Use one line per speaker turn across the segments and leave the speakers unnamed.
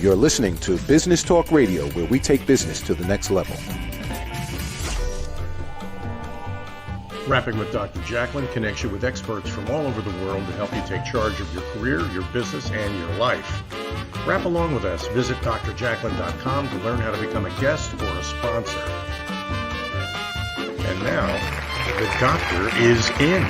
You're listening to Business Talk Radio, where we take business to the next level.
Rapping with Dr. Jacalyn connects you with experts from all over the world to help you take charge of your career, your business, and your life. Rap along with us. Visit drjacalyn.com to learn how to become a guest or a sponsor. And now, the doctor is in.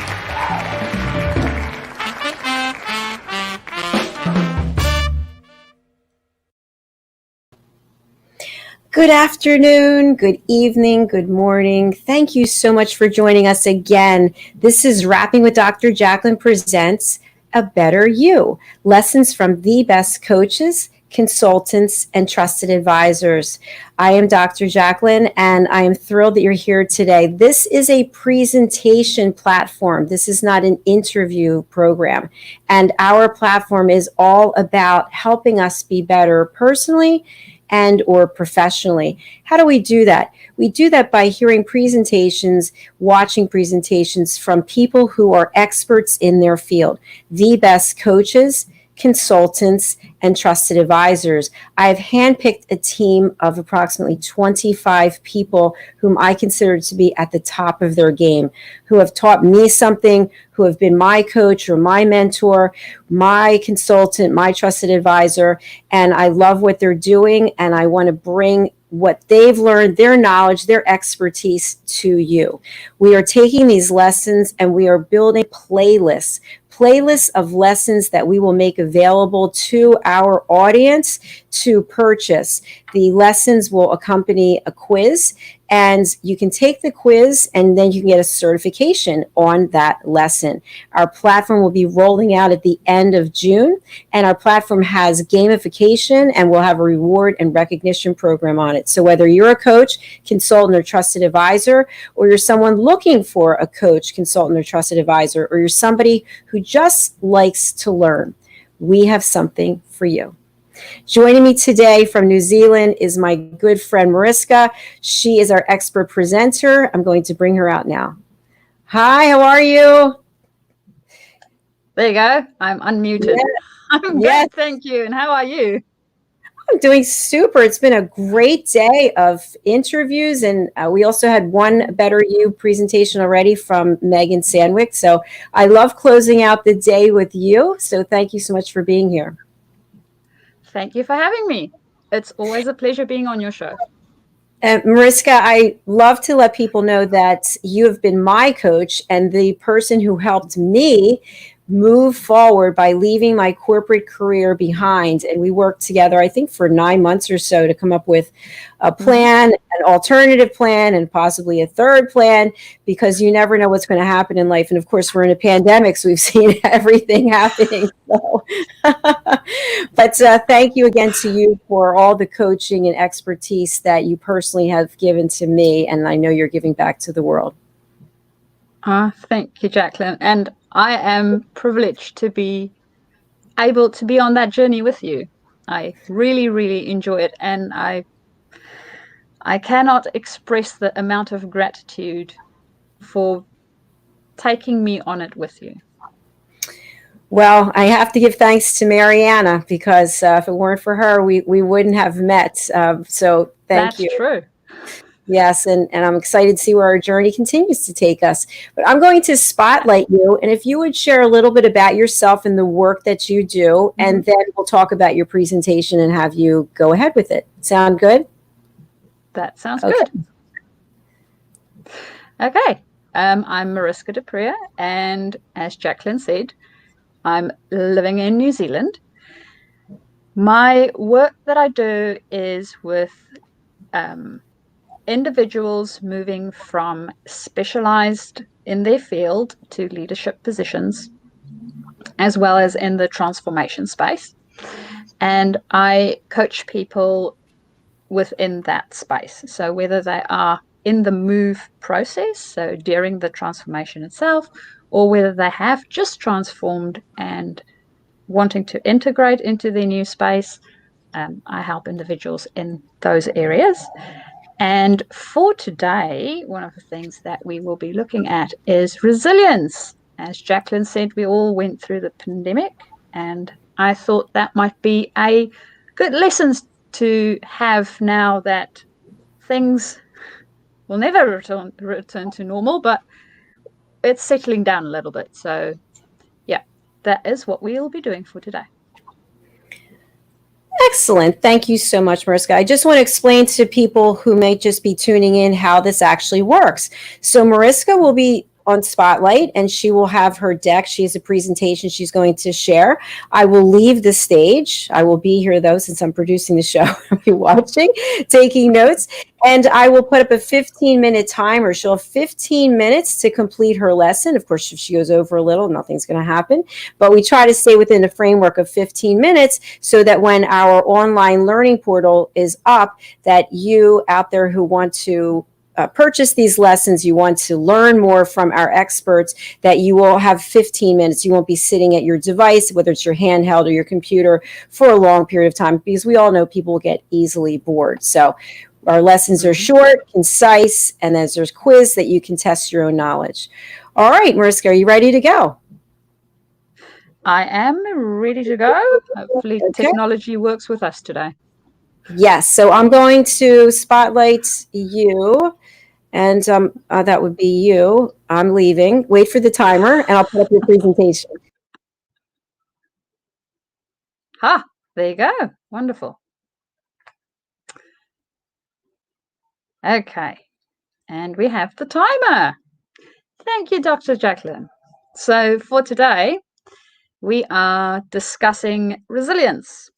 Good afternoon, good evening, good morning. Thank you so much for joining us again. This is Rapping with Dr. Jacalyn presents A Better You, lessons from the best coaches, consultants, and trusted advisors. I am Dr. Jacalyn, and I am thrilled that you're here today. This is a presentation platform. This is not an interview program. And our platform is all about helping us be better personally and or professionally. How do we do that? We do that by hearing presentations, watching presentations from people who are experts in their field, the best coaches, consultants, and trusted advisors. I've handpicked a team of approximately 25 people whom I consider to be at the top of their game, who have taught me something, who have been my coach or my mentor, my consultant, my trusted advisor, and I love what they're doing, and I want to bring what they've learned, their knowledge, their expertise to you. We are taking these lessons and we are building playlists of lessons that we will make available to our audience to purchase. The lessons will accompany a quiz, and you can take the quiz and then you can get a certification on that lesson. Our platform will be rolling out at the end of June, and our platform has gamification and we'll have a reward and recognition program on it. So whether you're a coach, consultant, or trusted advisor, or you're someone looking for a coach, consultant, or trusted advisor, or you're somebody who just likes to learn, we have something for you. Joining me today from New Zealand is my good friend Mariska. She is our expert presenter. I'm going to bring her out now. Hi, how are you?
There you go. I'm unmuted. Yeah. I'm good, thank you. And how are you?
I'm doing super. It's been a great day of interviews, and we also had one Better You presentation already from Megan Sandwick. So I love closing out the day with you. So thank you so much for being here.
Thank you for having me. It's always a pleasure being on your show.
Mariska, I love to let people know that you have been my coach and the person who helped me move forward by leaving my corporate career behind. And we worked together, I think, for 9 months or so to come up with a plan, an alternative plan, and possibly a third plan, because you never know what's going to happen in life. And of course, we're in a pandemic, so we've seen everything happening. So. But thank you again to you for all the coaching and expertise that you personally have given to me. And I know you're giving back to the world.
Thank you, Jacalyn. And I am privileged to be able to be on that journey with you. I really, really enjoy it. And I cannot express the amount of gratitude for taking me on it with you.
Well, I have to give thanks to Mariana, because if it weren't for her, we wouldn't have met. So thank you.
That's true.
Yes, and I'm excited to see where our journey continues to take us. But I'm going to spotlight you, and if you would share a little bit about yourself and the work that you do, and then we'll talk about your presentation and have you go ahead with it. Sound good?
That sounds good. Okay. I'm Best-Mariska du Preez, and as Jacalyn said, I'm living in New Zealand. My work that I do is with individuals moving from specialized in their field to leadership positions, as well as in the transformation space. And I coach people within that space. So whether they are in the move process, so during the transformation itself, or whether they have just transformed and wanting to integrate into their new space, I help individuals in those areas. And for today, one of the things that we will be looking at is resilience. As Jacalyn said, we all went through the pandemic, and I thought that might be a good lessons to have now that things will never return to normal, but it's settling down a little bit. So yeah, that is what we'll be doing for today.
Excellent. Thank you so much, Mariska. I just want to explain to people who may just be tuning in how this actually works. So Mariska will be on Spotlight and she will have her deck. She has a presentation she's going to share. I will leave the stage. I will be here though, since I'm producing the show. I'll be watching, taking notes, and I will put up a 15-minute timer. She'll have 15 minutes to complete her lesson. Of course, if she goes over a little, nothing's going to happen, but we try to stay within the framework of 15 minutes so that when our online learning portal is up, that you out there who want to purchase these lessons, you want to learn more from our experts, that you will have 15 minutes. You won't be sitting at your device, whether it's your handheld or your computer, for a long period of time, because we all know people will get easily bored. So our lessons are short, concise, and then there's quiz that you can test your own knowledge. All right, Mariska, are you ready to go?
I am ready to go. Hopefully technology works with us today.
Yes, so I'm going to spotlight you, and that would be you. I'm leaving. Wait for the timer, and I'll put up your presentation.
There you go. Wonderful. Okay, and we have the timer. Thank you, Dr. Jacalyn. So for today, we are discussing resilience.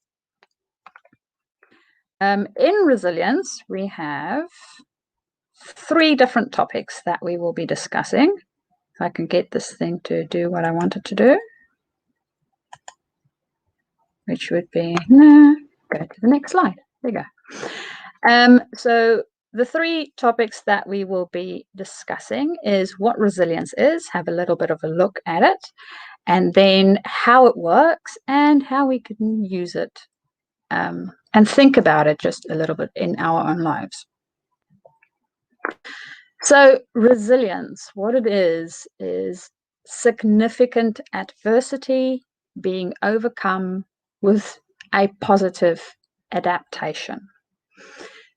In resilience, we have 3 different topics that we will be discussing. If I can get this thing to do what I want it to do, which would be, go to the next slide. There you go. So the 3 topics that we will be discussing is what resilience is, have a little bit of a look at it, and then how it works and how we can use it, and think about it just a little bit in our own lives. So resilience, what it is significant adversity being overcome with a positive adaptation.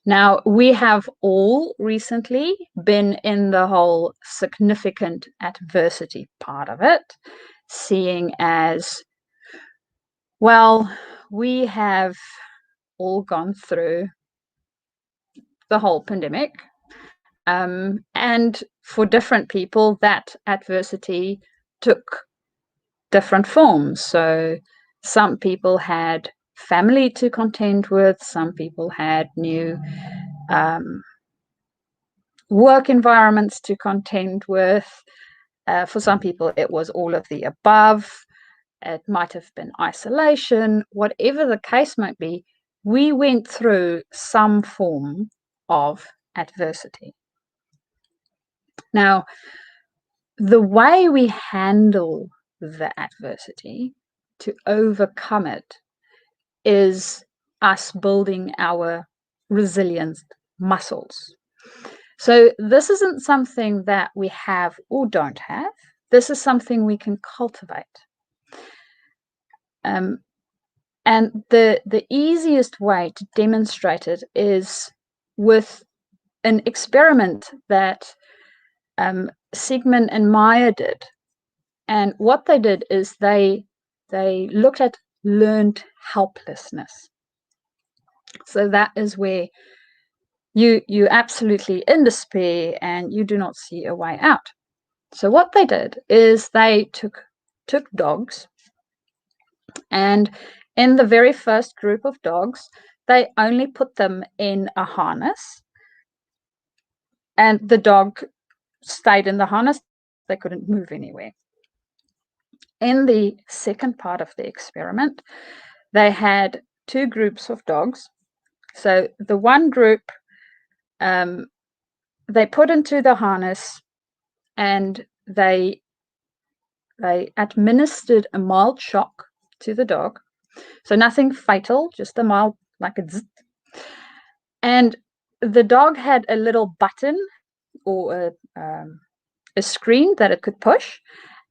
Now, we have all recently been in the whole significant adversity part of it, seeing as, well, we have all gone through the whole pandemic. And for different people, that adversity took different forms. So some people had family to contend with, some people had new work environments to contend with. For some people, it was all of the above. It might have been isolation. Whatever the case might be, we went through some form of adversity. Now, the way we handle the adversity to overcome it is us building our resilience muscles. So this isn't something that we have or don't have. This is something we can cultivate. And the easiest way to demonstrate it is with an experiment that Sigmund and Meyer did. And what they did is they looked at learned helplessness. So that is where you absolutely in despair and you do not see a way out. So what they did is they took dogs, and in the very first group of dogs, they only put them in a harness, and the dog stayed in the harness. They couldn't move anywhere. In the second part of the experiment, they had 2 groups of dogs. So the one group, they put into the harness, and they administered a mild shock to the dog. So nothing fatal, just a mild, like a zzz. And the dog had a little button or a screen that it could push.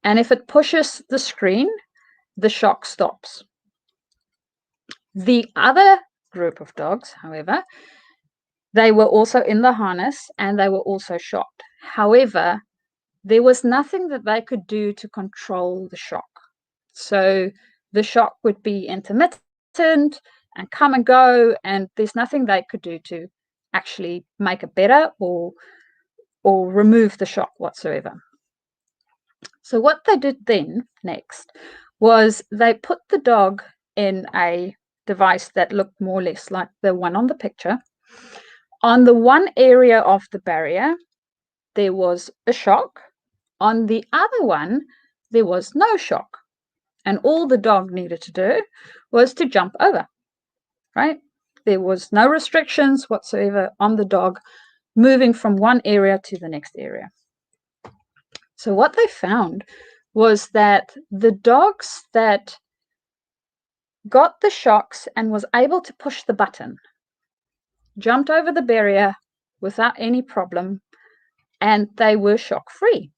And if it pushes the screen, the shock stops. The other group of dogs, however, they were also in the harness and they were also shocked. However, there was nothing that they could do to control the shock. So the shock would be intermittent and come and go, and there's nothing they could do to actually make it better or remove the shock whatsoever. So what they did then next was they put the dog in a device that looked more or less like the one on the picture. On the one area of the barrier, there was a shock. On the other one, there was no shock. And all the dog needed to do was to jump over, right? There was no restrictions whatsoever on the dog moving from one area to the next area. So what they found was that the dogs that got the shocks and was able to push the button jumped over the barrier without any problem, and they were shock-free.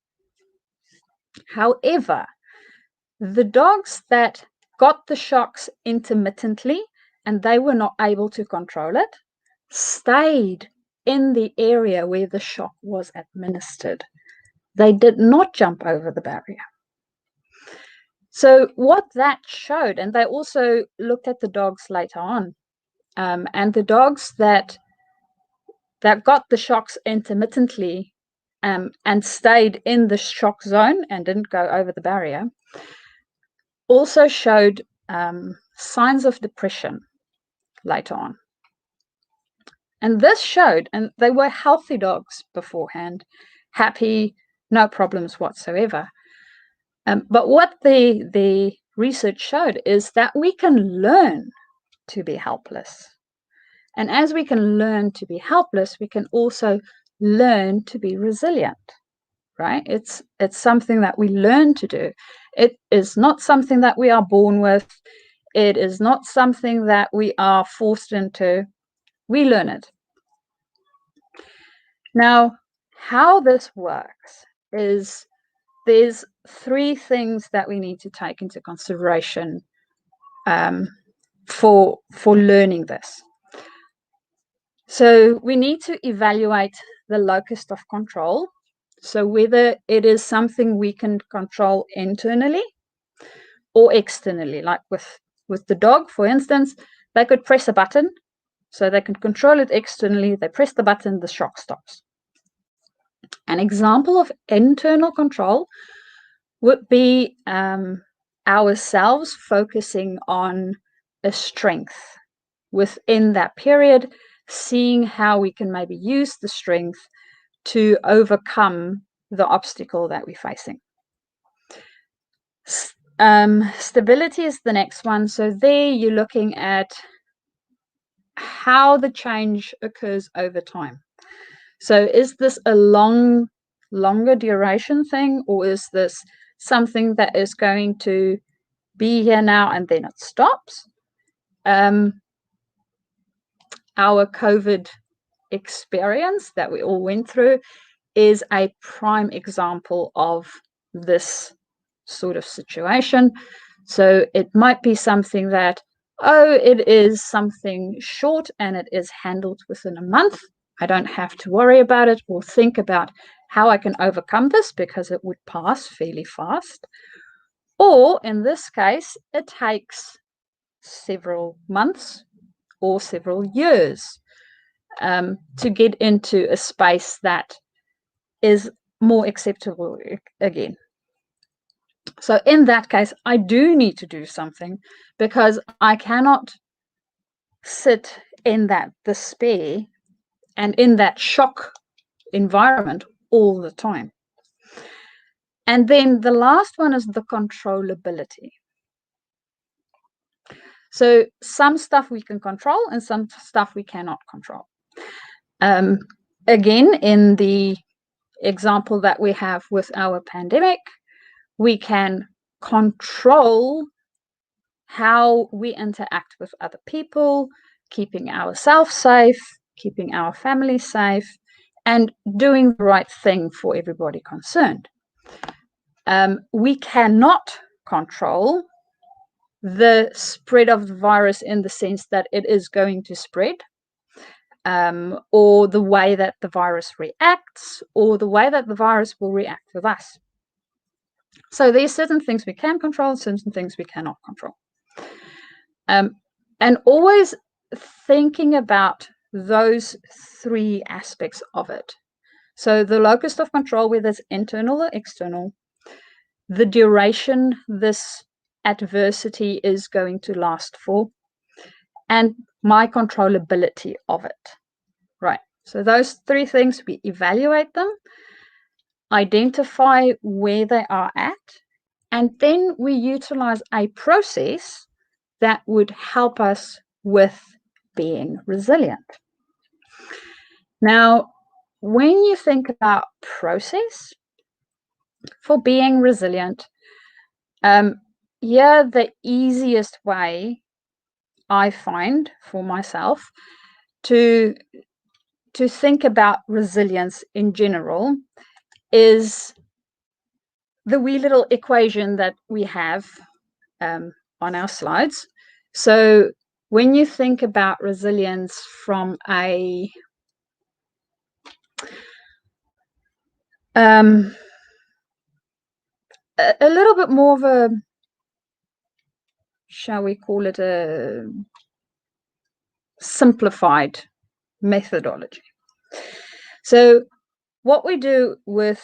However, the dogs that got the shocks intermittently and they were not able to control it stayed in the area where the shock was administered. They did not jump over the barrier. So what that showed, and they also looked at the dogs later on, and the dogs that got the shocks intermittently and stayed in the shock zone and didn't go over the barrier, also showed signs of depression later on. And this showed, and they were healthy dogs beforehand, happy, no problems whatsoever. But what the research showed is that we can learn to be helpless. And as we can learn to be helpless, we can also learn to be resilient, right? It's something that we learn to do. It is not something that we are born with. It is not something that we are forced into. We learn it. Now, how this works is there's three things that we need to take into consideration for learning this. So we need to evaluate the locus of control. So whether it is something we can control internally or externally, like with the dog, for instance, they could press a button, so they can control it externally. They press the button, the shock stops. An example of internal control would be ourselves focusing on a strength within that period, seeing how we can maybe use the strength to overcome the obstacle that we're facing. Stability is the next one. So there you're looking at how the change occurs over time. So is this a longer duration thing, or is this something that is going to be here now and then it stops? Our COVID experience that we all went through is a prime example of this sort of situation. So it might be something that, it is something short and it is handled within a month. I don't have to worry about it or think about how I can overcome this because it would pass fairly fast. Or in this case, it takes several months or several years to get into a space that is more acceptable again. So in that case, I do need to do something because I cannot sit in that despair and in that shock environment all the time. And then the last one is the controllability. So some stuff we can control and some stuff we cannot control. Again, in the example that we have with our pandemic, we can control how we interact with other people, keeping ourselves safe, keeping our family safe, and doing the right thing for everybody concerned. We cannot control the spread of the virus in the sense that it is going to spread, or the way that the virus reacts, or the way that the virus will react with us. So there's certain things we can control, certain things we cannot control. And always thinking about those three aspects of it. So the locus of control, whether it's internal or external, the duration this adversity is going to last for, and my controllability of it. Right. So those three things, we evaluate them, identify where they are at, and then we utilize a process that would help us with being resilient. Now, when you think about process for being resilient, the easiest way I find for myself to think about resilience in general is the wee little equation that we have on our slides. So when you think about resilience from a little bit more of a, shall we call it, a simplified methodology. So what we do with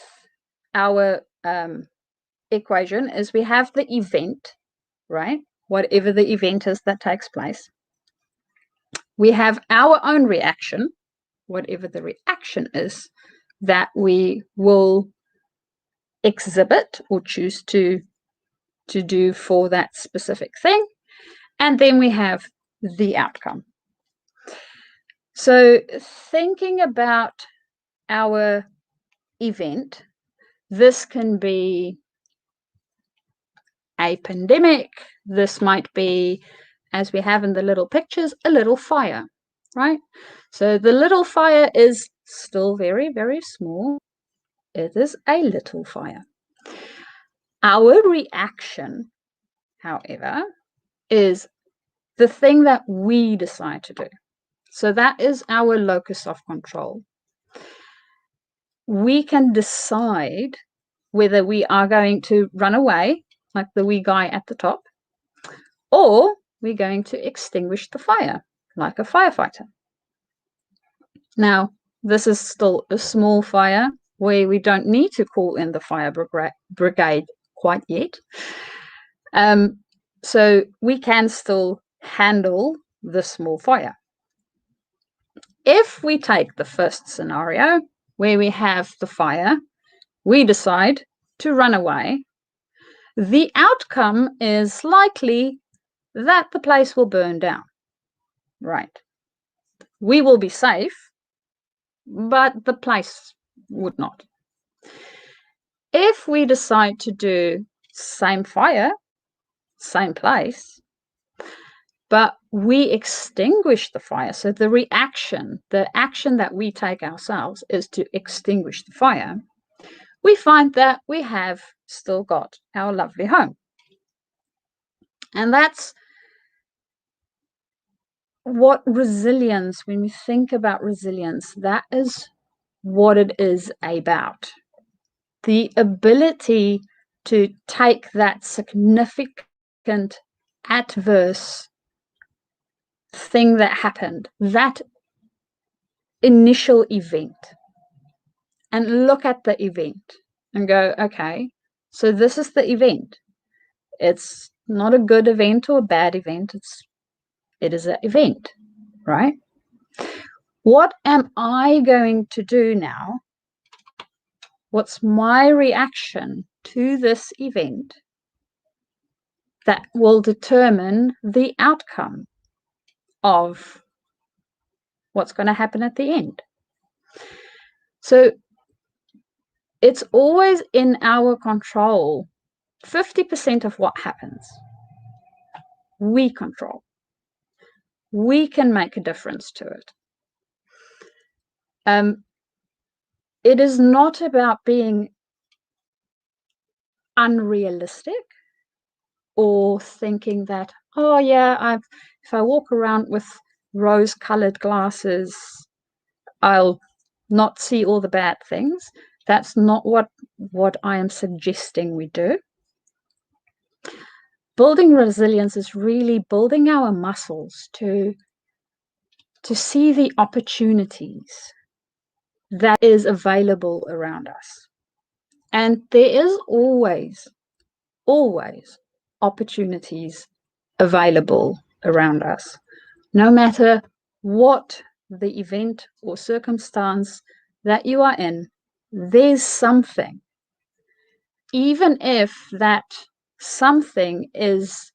our equation is we have the event, right? Whatever the event is that takes place. We have our own reaction, whatever the reaction is that we will exhibit or choose to do for that specific thing. And then we have the outcome. So thinking about our event, this can be a pandemic. This might be, as we have in the little pictures, a little fire, right? So the little fire is still very, very small. It is a little fire. Our reaction, however, is the thing that we decide to do. So that is our locus of control. We can decide whether we are going to run away, like the wee guy at the top, or we're going to extinguish the fire, like a firefighter. Now, this is still a small fire where we don't need to call in the fire brigade quite yet. So we can still handle the small fire. If we take the first scenario where we have the fire, we decide to run away, the outcome is likely that the place will burn down, right? We will be safe, but the place would not. If we decide to do same fire, same place, but we extinguish the fire, so the action that we take ourselves is to extinguish the fire, we find that we have still got our lovely home. And that's what resilience, when we think about resilience, that is what it is about. The ability to take that significant adverse thing that happened, that initial event, and look at the event and go, okay, so this is the event. It's not a good event or a bad event. It is an event, right? What am I going to do now? What's my reaction to this event that will determine the outcome of what's going to happen at the end? So it's always in our control. 50% of what happens, we control. We can make a difference to it. It is not about being unrealistic or thinking that, oh yeah, if I walk around with rose-colored glasses, I'll not see all the bad things. That's not what I am suggesting we do. Building resilience is really building our muscles to see the opportunities that is available around us. And there is always opportunities available around us. No matter what the event or circumstance that you are in, there's something. Even if that something is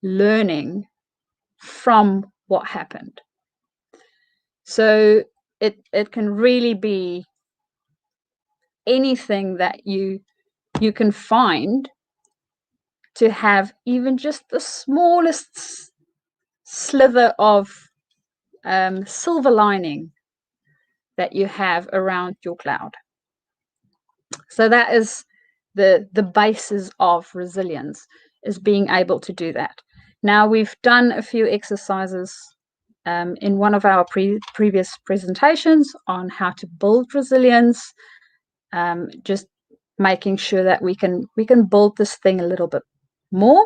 learning from what happened. So it can really be anything that you can find to have even just the smallest slither of silver lining that you have around your cloud. So that is the basis of resilience, is being able to do that. Now, we've done a few exercises in one of our previous presentations on how to build resilience, just making sure that we can build this thing a little bit more,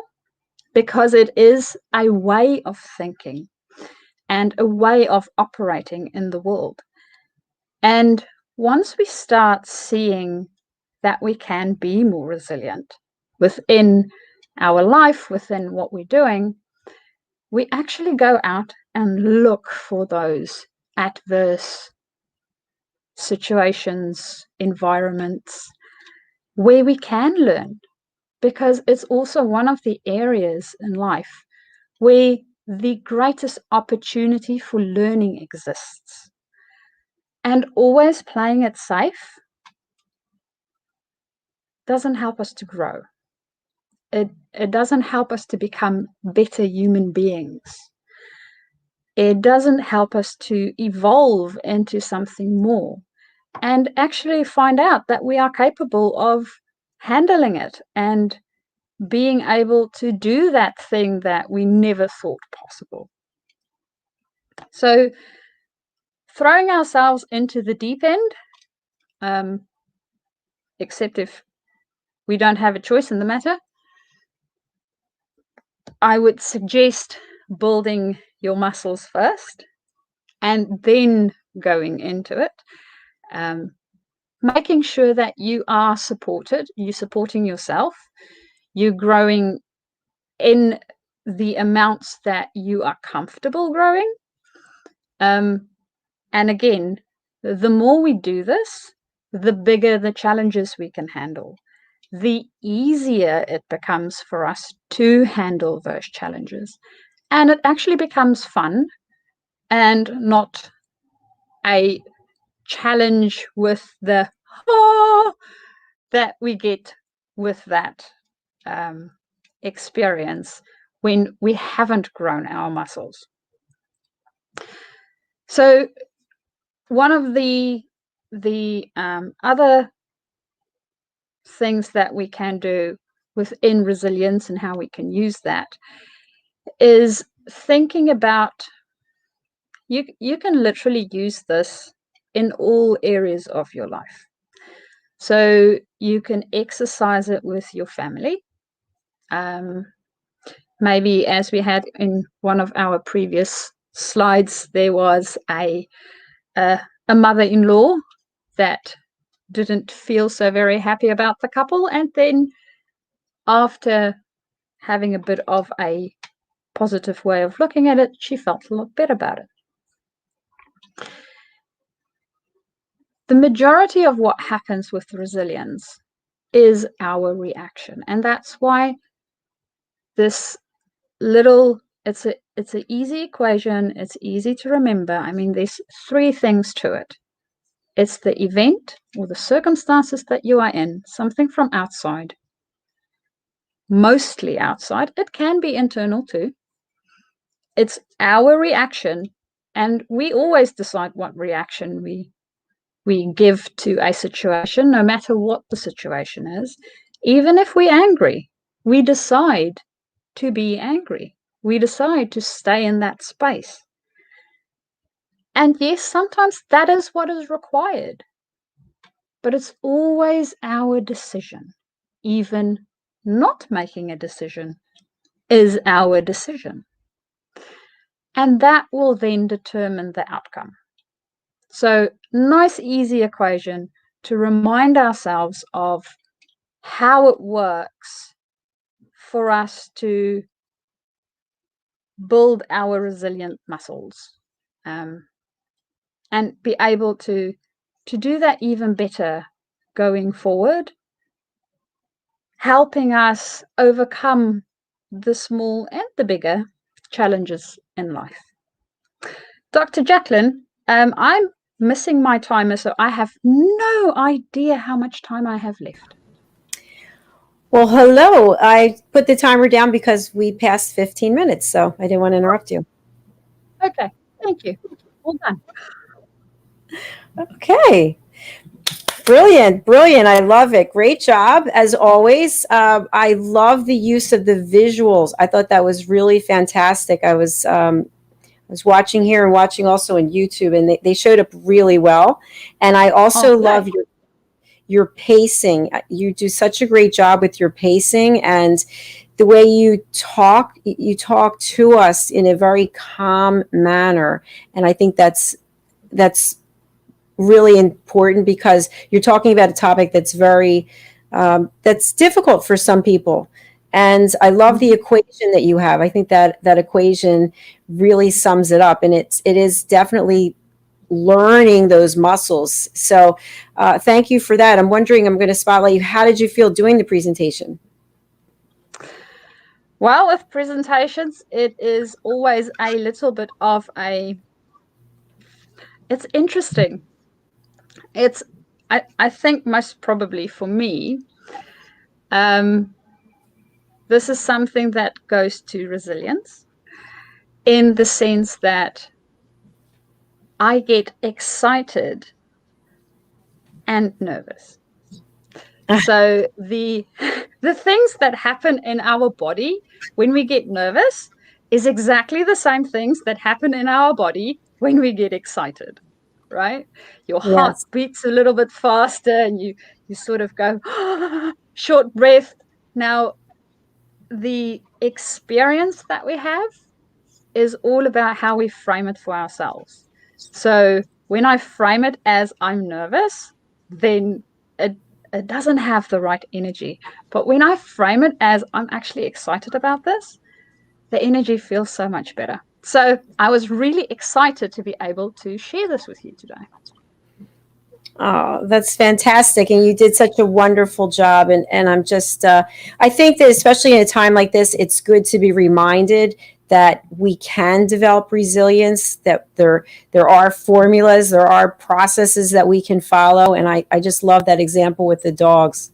because it is a way of thinking and a way of operating in the world. And once we start seeing that we can be more resilient within our life, within what we're doing, we actually go out and look for those adverse situations, environments where we can learn, because it's also one of the areas in life where the greatest opportunity for learning exists. And always playing it safe doesn't help us to grow. It doesn't help us to become better human beings. It doesn't help us to evolve into something more and actually find out that we are capable of handling it and being able to do that thing that we never thought possible. So throwing ourselves into the deep end, except if we don't have a choice in the matter, I would suggest building your muscles first and then going into it. Making sure that you are supported, you're supporting yourself, you're growing in the amounts that you are comfortable growing. And again, the more we do this, the bigger the challenges we can handle, the easier it becomes for us to handle those challenges. And it actually becomes fun and not a challenge with the that we get with that experience when we haven't grown our muscles. So one of the other things that we can do within resilience and how we can use that is thinking about, you can literally use this in all areas of your life. So you can exercise it with your family. Maybe, as we had in one of our previous slides, there was a mother-in-law that didn't feel so very happy about the couple, and then after having a bit of a positive way of looking at it, she felt a lot better about it. The majority of what happens with resilience is our reaction, and that's why this little, it's an easy equation, it's easy to remember. I mean, there's 3 things to it. It's the event or the circumstances that you are in, something from outside, mostly outside. It can be internal too. It's our reaction, and we always decide what reaction we give to a situation, no matter what the situation is. Even if we're angry, we decide to be angry. We decide to stay in that space. And yes, sometimes that is what is required. But it's always our decision. Even not making a decision is our decision. And that will then determine the outcome. So, nice, easy equation to remind ourselves of how it works for us to build our resilient muscles, and be able to do that even better going forward, helping us overcome the small and the bigger challenges in life. Dr. Jacalyn, I'm missing my timer, so I have no idea how much time I have left.
Well, hello. I put the timer down because we passed 15 minutes, so I didn't want to interrupt you.
Okay, thank you. All done.
Okay. Brilliant. I love it. Great job, as always. I love the use of the visuals. I thought that was really fantastic. I was watching here and watching also on YouTube, and they showed up really well. And I also love your pacing. You do such a great job with your pacing, and the way you talk to us in a very calm manner. And I think that's really important, because you're talking about a topic that's very that's difficult for some people. And I love the equation that you have. I think that equation really sums it up, and it is definitely learning those muscles. So thank you for that. I'm going to spotlight you. How did you feel doing the presentation?
Well, with presentations, it is always a little bit of it's interesting. I think most probably for me, this is something that goes to resilience, in the sense that I get excited and nervous. So the things that happen in our body when we get nervous is exactly the same things that happen in our body when we get excited, right? Your heart beats a little bit faster, and you sort of go short breath. Now, the experience that we have is all about how we frame it for ourselves. So when I frame it as I'm nervous, then it doesn't have the right energy. But when I frame it as I'm actually excited about this, the energy feels so much better. So I was really excited to be able to share this with you today.
Oh, that's fantastic. And you did such a wonderful job. And I'm just, I think that especially in a time like this, it's good to be reminded that we can develop resilience, that there are formulas, there are processes that we can follow. And I just love that example with the dogs.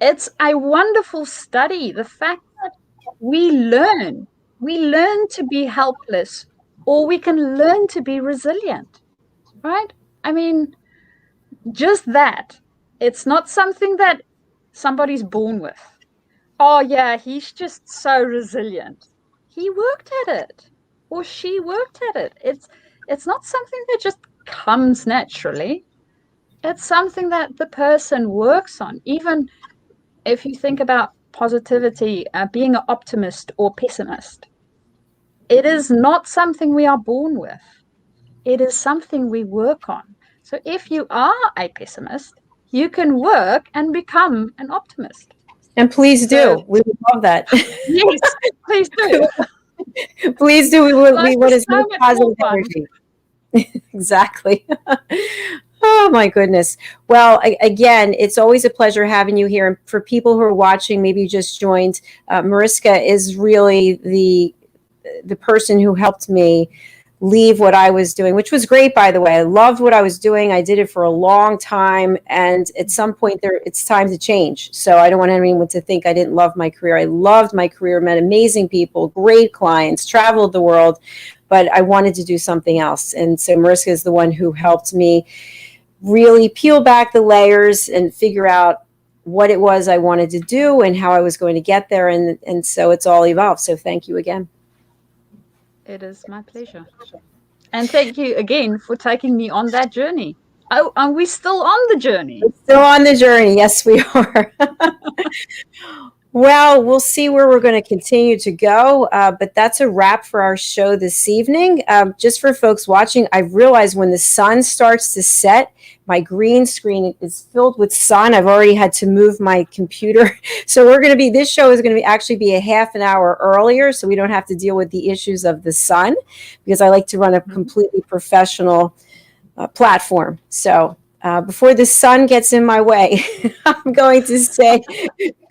It's a wonderful study. The fact that we learn to be helpless, or we can learn to be resilient, right? I mean, just that. It's not something that somebody's born with. Oh yeah, he's just so resilient. He worked at it, or she worked at it. It's not something that just comes naturally. It's something that the person works on. Even if you think about positivity, being an optimist or pessimist, it is not something we are born with. It is something we work on. So if you are a pessimist, you can work and become an optimist.
And please do. We would love that.
Yes, please do.
Please do. We want to see positive energy. Exactly. Oh, my goodness. Well, again, it's always a pleasure having you here. And for people who are watching, maybe you just joined, Mariska is really the person who helped me leave what I was doing, which was great, by the way. I loved what I was doing. I did it for a long time. And at some point it's time to change. So I don't want anyone to think I didn't love my career. I loved my career, met amazing people, great clients, traveled the world, but I wanted to do something else. And so Mariska is the one who helped me really peel back the layers and figure out what it was I wanted to do and how I was going to get there. And so it's all evolved. So thank you again.
It is my pleasure. And thank you again for taking me on that journey. Oh, are we still on the journey?
We're still on the journey. Yes, we are. Well, we'll see where we're going to continue to go. But that's a wrap for our show this evening. Just for folks watching, I realized when the sun starts to set, my green screen is filled with sun. I've already had to move my computer. So this show is going to actually be a half an hour earlier, so we don't have to deal with the issues of the sun, because I like to run a completely professional platform. So before the sun gets in my way, I'm going to say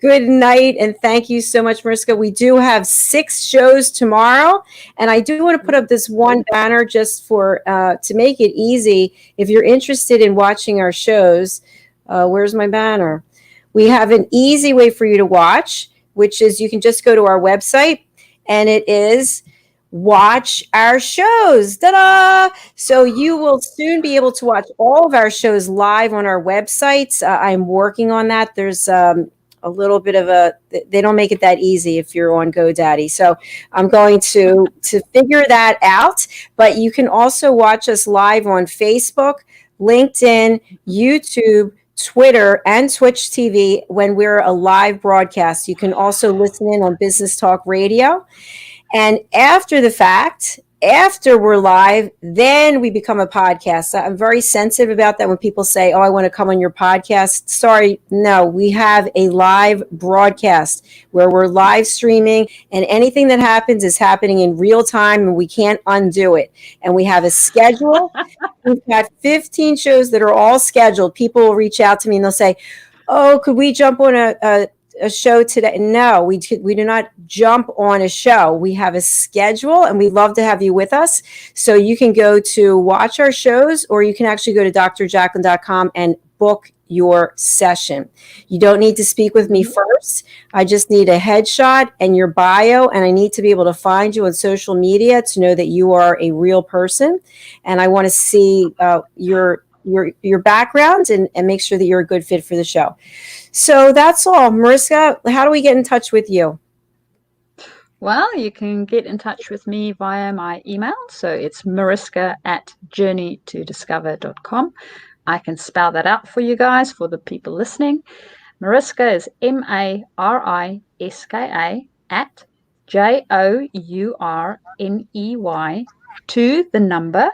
good night and thank you so much, Mariska. We do have 6 shows tomorrow, and I do want to put up this one banner just for to make it easy. If you're interested in watching our shows, where's my banner? We have an easy way for you to watch, which is you can just go to our website, and it is watch our shows. Ta-da! So you will soon be able to watch all of our shows live on our websites. I'm working on that. There's a little bit of they don't make it that easy if you're on GoDaddy. So I'm going to figure that out. But you can also watch us live on Facebook, LinkedIn, YouTube, Twitter, and Twitch TV when we're a live broadcast. You can also listen in on Business Talk Radio. And after the fact, after we're live, then we become a podcast. I'm very sensitive about that when people say, oh, I want to come on your podcast. Sorry, no, we have a live broadcast where we're live streaming, and anything that happens is happening in real time, and we can't undo it. And we have a schedule. We've got 15 shows that are all scheduled. People will reach out to me and they'll say, oh, could we jump on a show today? No, we do not jump on a show. We have a schedule, and we'd love to have you with us. So you can go to watch our shows, or you can actually go to drjacalyn.com and book your session. You don't need to speak with me first. I just need a headshot and your bio, and I need to be able to find you on social media to know that you are a real person. And I want to see your background and make sure that you're a good fit for the show. So that's all. Mariska, how do we get in touch with you?
Well, you can get in touch with me via my email. So it's mariska@journeytodiscover.com. I can spell that out for you guys, for the people listening. Mariska is MARISKA at JOURNEY to the number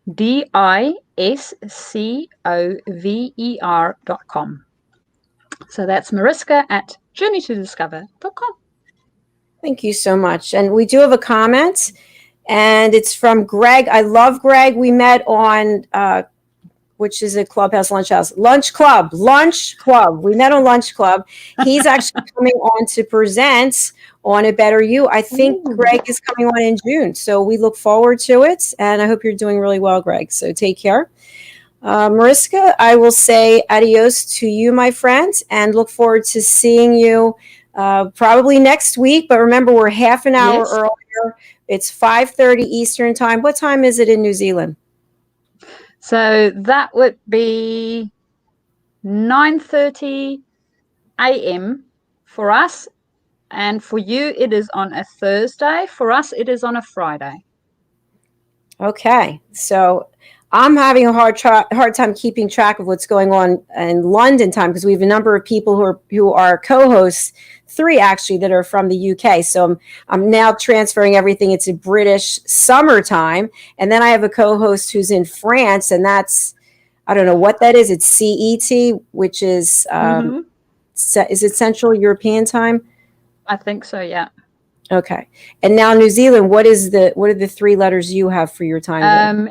DISCOVER.com. So that's Mariska at journeytodiscover.com.
Thank you so much. And we do have a comment, and it's from Greg. I love Greg. We met on, which is a Clubhouse Lunch Club. We met on Lunch Club. He's actually coming on to present on A Better You. I think Greg is coming on in June. So we look forward to it. And I hope you're doing really well, Greg. So take care. Mariska, I will say adios to you, my friend, and look forward to seeing you probably next week. But remember, we're half an hour earlier. It's 5:30 Eastern time. What time is it in New Zealand?
So that would be 9:30 a.m. for us. And for you, it is on a Thursday. For us, it is on a Friday.
Okay. So I'm having a hard time keeping track of what's going on in London time, because we have a number of people who are co-hosts, 3 actually, that are from the UK. So I'm now transferring everything into British summertime. And then I have a co-host who's in France, and that's, I don't know what that is. It's CET, which is, is it Central European time?
I think so, yeah.
Okay. And now New Zealand, what are the 3 letters you have for your time?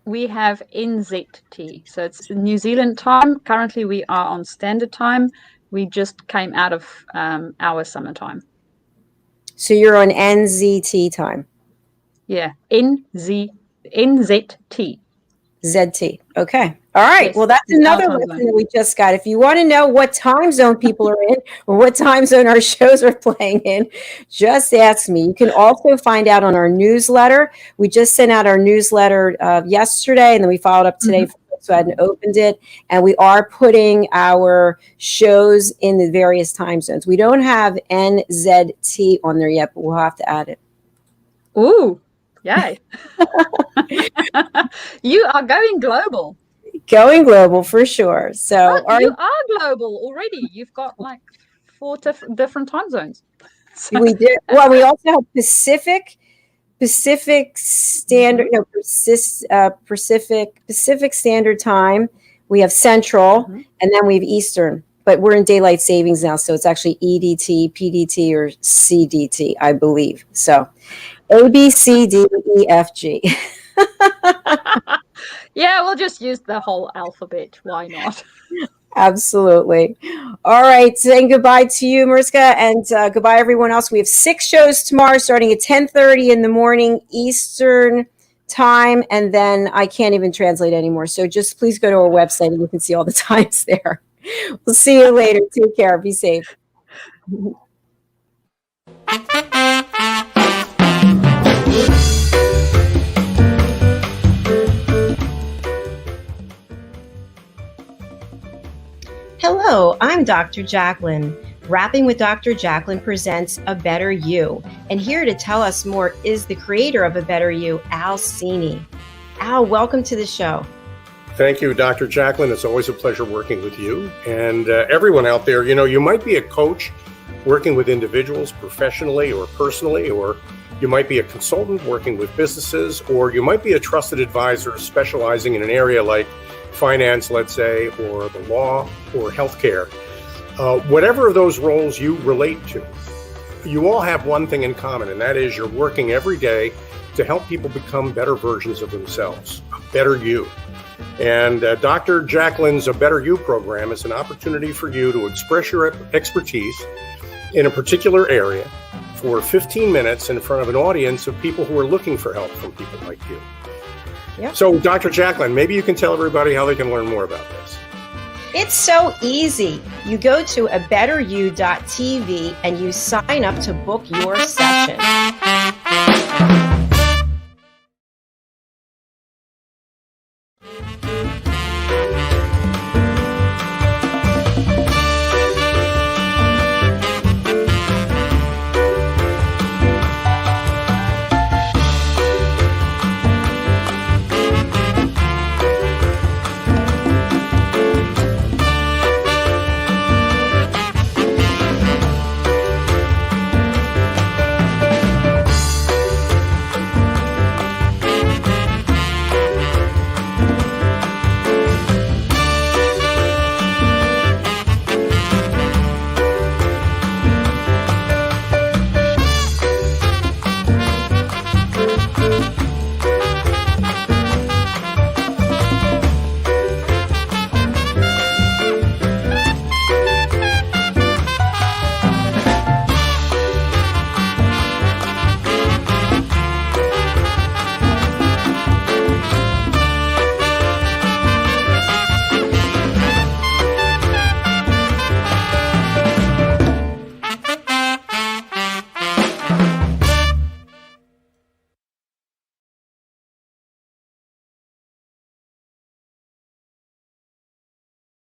We have NZT. So it's New Zealand time. Currently, we are on standard time. We just came out of our summertime.
So you're on NZT time?
Yeah, NZT.
ZT. Okay. All right.
Yes,
well, that's another lesson that we just got. If you want to know what time zone people are in or what time zone our shows are playing in, just ask me. You can also find out on our newsletter. We just sent out our newsletter yesterday, and then we followed up today for folks So I hadn't opened it. And we are putting our shows in the various time zones. We don't have NZT on there yet, but we'll have to add it.
Ooh, yay. You are going global.
Going global for sure. So
you are global already. You've got like 4 different time zones. So.
We did. Well, we also have Pacific Standard, Pacific Standard Time. We have Central, and then we have Eastern. But we're in daylight savings now, so it's actually EDT, PDT, or CDT, I believe. So A, B, C, D, E, F, G.
Yeah, we'll just use the whole alphabet. Why not?
Absolutely. All right. Saying goodbye to you, Mariska, and goodbye, everyone else. We have 6 shows tomorrow starting at 10:30 in the morning Eastern time, and then I can't even translate anymore. So just please go to our website and you can see all the times there. We'll see you later. Take care. Be safe. Hello, I'm Dr. Jacalyn. Rapping with Dr. Jacalyn presents A Better You. And here to tell us more is the creator of A Better You, Al Cini. Al, welcome to the show.
Thank you, Dr. Jacalyn. It's always a pleasure working with you and everyone out there. You might be a coach working with individuals professionally or personally, or you might be a consultant working with businesses, or you might be a trusted advisor specializing in an area like finance, let's say, or the law or healthcare. Whatever of those roles you relate to, you all have one thing in common, and that is you're working every day to help people become better versions of themselves, a better you. And Dr. Jacalyn's A Better You program is an opportunity for you to express your expertise in a particular area for 15 minutes in front of an audience of people who are looking for help from people like you.
Yep.
So, Dr. Jacalyn, maybe you can tell everybody how they can learn more about this.
It's so easy. You go to abetteryou.tv and you sign up to book your session.